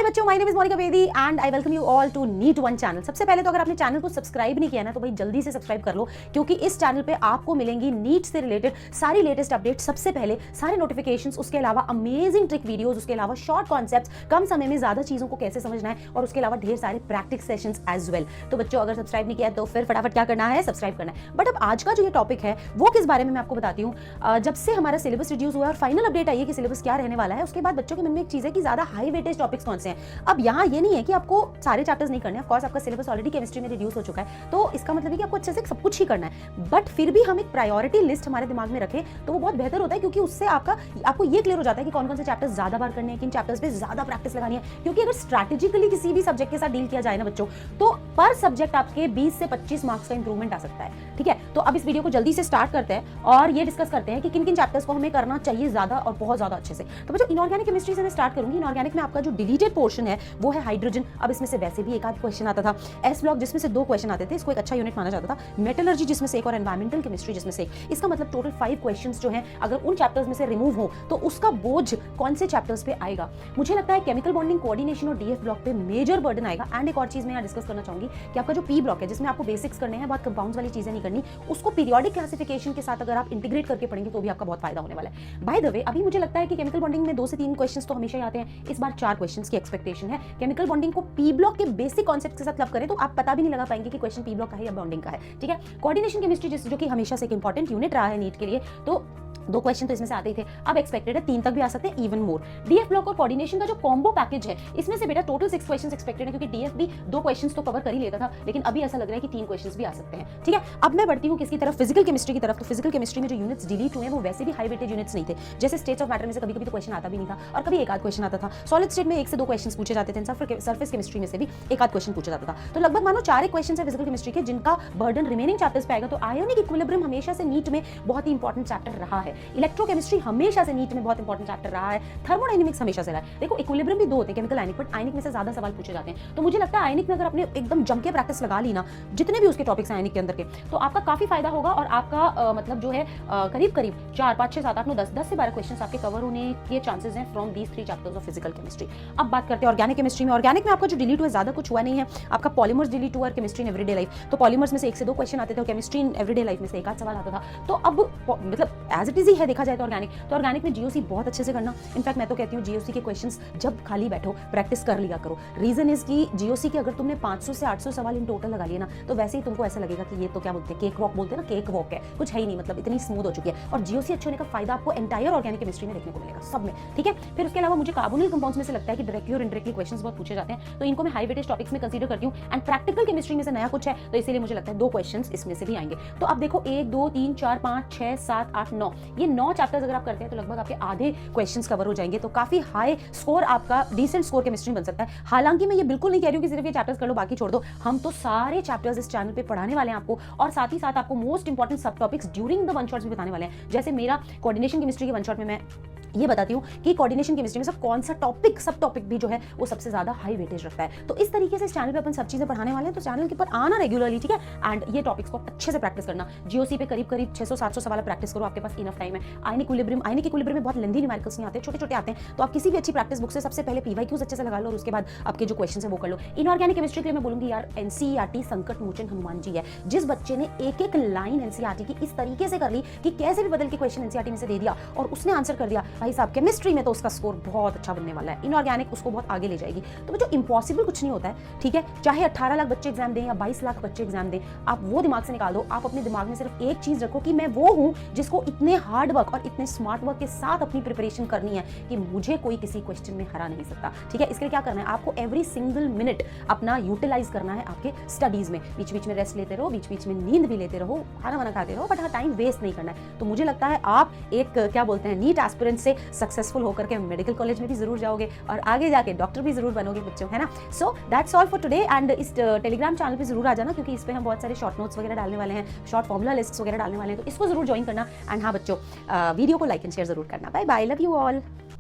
हाय बच्चों, my name is Monika Bedi and I welcome you all to NEET one channel. सबसे पहले तो अगर आपने चैनल को सब्सक्राइब नहीं किया ना तो भाई जल्दी से सब्सक्राइब कर लो, क्योंकि इस चैनल पे आपको मिलेंगी नीट से रिलेटेड सारी लेटेस्ट अपडेट्स सबसे पहले, सारे नोटिफिकेशंस, उसके अलावा अमेजिंग ट्रिक वीडियोस, उसके अलावा शॉर्ट कॉन्सेप्ट्स, कम समय में ज्यादा चीजों को कैसे समझना है, और उसके अलावा ढेर सारे प्रैक्टिस सेशंस एज वेल। तो बच्चों अगर सब्सक्राइब नहीं किया तो फिर फटाफट क्या करना है, सब्सक्राइब करना है। बट अब आज का जो ये टॉपिक है वो किस बारे में मैं आपको बताती हूँ। जब से हमारा सिलेबस रिड्यूस हुआ और फाइनल अपडेट आई है कि सिलेबस क्या रहने वाला है, उसके बाद बच्चों के मन में एक चीज है कि ज्यादा हाई वेटेज टॉपिक्स कौन से हैं। अब यहाँ ये नहीं है कि आपको सारे चैप्टर्स नहीं करने, ऑफ कोर्स आपका सिलेबस ऑलरेडी केमिस्ट्री में रिड्यूस हो चुका है, तो इसका मतलब है कि आपको अच्छे से सब कुछ ही करना है। बट फिर भी हम एक प्रायोरिटी लिस्ट हमारे दिमाग में रखें तो वो बहुत बेहतर होता है, क्योंकि उससे आपको ये क्लियर हो जाता है कि कौन कौन से चैप्टर्स ज्यादा बार करने हैं, किन चैप्टर्स पे ज्यादा प्रैक्टिस लगानी है। क्योंकि अगर स्ट्रैटेजिकली किसी भी सब्जेक्ट के साथ डील किया जाए ना बच्चों, तो पर सब्जेक्ट आपके 20 से 25 मार्क्स का इंप्रूवमेंट आ सकता है। ठीक है, तो अब इस वीडियो को जल्दी से स्टार्ट करते हैं और ये डिस्कस करते हैं कि किन किन चैप्टर्स को हमें करना चाहिए ज्यादा और बहुत ज्यादा अच्छे से। तो बच्चों इनऑर्गेनिक केमिस्ट्री से मैं स्टार्ट करूंगी। इनऑर्गेनिक में आपका जो डिलीटेड पोर्शन है वो है हाइड्रोजन। अब इसमें से वैसे भी एक आध क्वेश्चन आता था। एस ब्लॉक जिसमें से 2 क्वेश्चन आते थे, इसको एक अच्छा यूनिट माना जाता था। मेटलर्जी जिसमें से एक, और एनवायरमेंटल केमिस्ट्री जिसमें से एक। इसका मतलब टोटल 5 क्वेश्चंस जो हैं अगर उन चैप्टर्स में से रिमूव हो तो उसका बोझ कौन से चैप्टर्स पे आएगा। मुझे लगता है केमिकल बॉन्डिंग, कोऑर्डिनेशन और डीएफ ब्लॉक पे मेजर बर्डन आएगा। एंड एक और चीज मैं यहाँ डिस्कस करना चाहूंगी कि आपका जो पी ब्लॉक है जिसमें आपको बेसिक्स करने हैं, बहुत कंपाउंड्स वाली चीजें नहीं करनी, उसको पीरियोडिक क्लासिफिकेशन के साथ अगर आप इंटीग्रेट करके पढ़ेंगे तो भी आपका बहुत फायदा होने वाला है। बाय द वे अभी मुझे लगता है कि केमिकल बॉन्डिंग में 2 से 3 क्वेश्चंस तो हमेशा ही आते हैं, इस बार 4 क्वेश्चंस की एक्सपेक्टेशन है। केमिकल बॉन्डिंग को पी ब्लॉक के बेसिक कॉन्सेप्ट के साथ क्लब करें तो आप पता भी नहीं लगा पाएंगे कि क्वेश्चन पी ब्लॉक का है या बॉन्डिंग का है। ठीक है, कोऑर्डिनेशन केमिस्ट्री जो कि हमेशा से एक इंपॉर्टेंट यूनिट रहा है नीट के लिए, तो 2 क्वेश्चन तो इसमें से आते ही थे। अब एक्सपेक्टेड है 3 तक भी आ सकते हैं, इवन मोर। डीएफ ब्लॉक और कोऑर्डिनेशन का जो कॉम्बो पैकेज है, इसमें से बेटा टोटल 6 क्वेश्चंस एक्सपेक्टेड है, क्योंकि डीएफ भी 2 क्वेश्चंस तो कवर कर ही लेता था, लेकिन अभी ऐसा लग रहा है कि 3 क्वेश्चंस भी आ सकते हैं। ठीक है, अब मैं बढ़ती हूँ किसकी तरफ, फिजिकल केमिस्ट्री की तरफ। तो फिजिकल केमिस्ट्री में जो यूनिट्स डिलीट हुए हैं वो वैसे भी हाई वेटेज यूनिट्स नहीं थे। जैसे स्टेट्स ऑफ मैटर में से कभी-कभी तो क्वेश्चन आता भी नहीं था, और कभी एक आध क्वेश्चन आता था। सॉलिड स्टेट में 1 से 2 क्वेश्चंस पूछे जाते थे। सरफेस केमिस्ट्री में से भी एक आध क्वेश्चन पूछा जाता था। तो लगभग मानो 4 क्वेश्चन है फिजिकल केमिस्ट्री के, जिनका बर्डन रिमेनिंग चैप्टर्स पे आएगा। तो आयोनिक इक्विलिब्रियम हमेशा से नीट में बहुत ही इंपॉर्टेंट चैप्टर रहा है। इलेक्ट्रोकेमिस्ट्री हमेशा से नीट में बहुत इंपॉर्टेंट चैप्टर रहा है। थर्मोडायनेमिक्स हमेशा से रहा है। देखो इक्विलिब्रियम भी 2 होते हैं, केमिकल आयनिक, बट आयनिक में से ज्यादा सवाल पूछे जाते हैं। तो मुझे लगता है आयनिक में अगर आपने एकदम जम के प्रैक्टिस लगा ली ना, जितने भी उसके टॉपिक्स हैं आयनिक के अंदर के, तो आपका काफी फायदा होगा। और आपका मतलब जो है करीब करीब 4, 5, 6, 7, 8, 9, 10 से 12 क्वेश्चन आपके कवर होने के चांसेस हैं from these 3 chapters of physical chemistry. अब बात करते हैं ऑर्गेनिक केमिस्ट्री में। ऑर्गेनिक में आपका जो डिलीट हुआ ज्यादा कुछ हुआ नहीं है। आपका पॉलीमर्स डिलीट हुआ और केमिस्ट्री इन एवरीडे लाइफ। तो पॉलीमर्स में से 1 से 2 क्वेश्चन आते थे और केमिस्ट्री इन एवरीडे लाइफ में से एक आध सवाल आता था। तो अब मतलब एज इट इज ही है देखा जाए तो ऑर्गेनिक में जीओसी बहुत अच्छे से करना। इनफैक्ट मैं तो कहती हूँ जीओसी के क्वेश्चंस जब खाली बैठो प्रैक्टिस कर लिया करो। रीजन इज कि जीओसी के अगर तुमने 500 से 800 सवाल इन टोटल लगा लिए ना, तो वैसे ही तुमको ऐसा लगेगा कि ये तो क्या बोलते हैं, केक वॉक बोलते हैं ना, केक वॉक है, कुछ है ही नहीं, मतलब इतनी स्मूथ हो चुकी है। और जीओसी अच्छे होने का फायदा आपको एंटायर ऑर्गेनिक केमिस्ट्री में देखने को मिलेगा, सब में। ठीक है, फिर उसके अलावा मुझे कार्बोनिल कंपाउंड्स में से लगता है कि डायरेक्टली और इनडायरेक्टली क्वेश्चंस बहुत पूछे जाते हैं, तो इनको मैं हाई वेटेज टॉपिक्स में कंसीडर करती हूँ। एंड प्रैक्टिकल केमिस्ट्री में से नया कुछ है, तो इसीलिए मुझे लगता है 2 क्वेश्चंस इसमें से भी आएंगे। तो अब देखो 1, 2, 3, 4, 5, 6, 7, 8, 9, ये 9 चैप्टर्स अगर आप करते हैं तो लगभग आपके आधे क्वेश्चंस कवर हो जाएंगे। तो काफी हाई स्कोर, आपका डिसेंट स्कोर केमिस्ट्री बन सकता है। हालांकि मैं ये बिल्कुल नहीं कह रही हूँ कि सिर्फ ये चैप्टर्स कर लो बाकी छोड़ दो। हम तो सारे चैप्टर्स इस चैनल पे पढ़ाने वाले हैं आपको, और साथ ही साथ आपको मोस्ट इंपॉर्टेंट सब topics during the one shots भी बताने वाले हैं। जैसे मेरा कोऑर्डिनेशन केमिस्ट्री के वन शॉट में मैं ये बताती हूँ कि कोऑर्डिनेशन केमिस्ट्री में सब कौन सा टॉपिक, सब टॉपिक भी जो है वो सबसे ज्यादा हाई वेटेज रखता है। तो इस तरीके से इस चैनल पे अपन सब चीजें पढ़ाने वाले हैं, तो चैनल के ऊपर आना रेगुलरली। ठीक है, एंड ये टॉपिक्स को अच्छे से प्रैक्टिस करना। जीओसी पे करीब करीब 600-700 सवाल प्रैक्टिस करो, आपके पास इनफ टाइम है। आयनिक इक्विलिब्रियम में बहुत लेंथी न्यूमेरिकल्स नहीं आते, छोटे-छोटे आते हैं, तो आप किसी भी अच्छी प्रैक्टिस बुक से सबसे पहले पीवाईक्यूज अच्छे से लगा लो और उसके बाद आपके जो क्वेश्चन है वो कर लो। इनऑर्गेनिक केमिस्ट्री के लिए मैं बोलूंगी यार एनसीईआरटी संकट मोचन हनुमान जी है। जिस बच्चे ने एक लाइन एनसीईआरटी की इस तरीके से कर ली कि कैसे भी बदल के क्वेश्चन एनसीईआरटी में से दे दिया और उसने आंसर कर दिया, भाई साहब केमिस्ट्री तो उसका स्कोर बहुत अच्छा बनने वाला है। इनऑर्गेनिक उसको बहुत आगे ले जाएगी। तो जो इंपॉसिबल कुछ नहीं होता है, ठीक है, चाहे 18 लाख बच्चे एग्जाम दें या 22 लाख बच्चे एग्जाम दें, आप वो दिमाग से निकाल दो। आप अपने दिमाग में सिर्फ एक चीज रखो कि मैं वो हूं जिसको इतने हार्ड वर्क और इतने स्मार्ट वर्क के साथ अपनी प्रिपरेशन करनी है कि मुझे कोई किसी क्वेश्चन में हरा नहीं सकता। ठीक है, इसके लिए क्या करना है, आपको एवरी सिंगल मिनट अपना यूटिलाइज करना है आपके स्टडीज में। बीच बीच में रेस्ट लेते रहो, बीच बीच में नींद भी लेते रहो, खाना वाना खाते रहो, बट हाँ टाइम वेस्ट नहीं करना है। तो मुझे लगता है आप एक क्या बोलते हैं नीट एस्पिरेंट से सक्सेसफुल होकर के मेडिकल कॉलेज में भी जरूर जाओगे और आगे जाके डॉक्टर भी जरूर बनोगे बच्चों, है ना। So that's all for today. And इस टेलीग्राम चैनल पे जरूर आ जाना, क्योंकि इस पे हम बहुत सारे शॉर्ट नोट्स वगैरह डालने वाले हैं, शॉर्ट फॉर्मुला लिस्ट्स वगैरह डालने वाले हैं, तो इसको जरूर ज्वाइन करना। एंड हाँ बच्चों, वीडियो को लाइक एंड शेयर जरूर करना। Bye bye, love you all.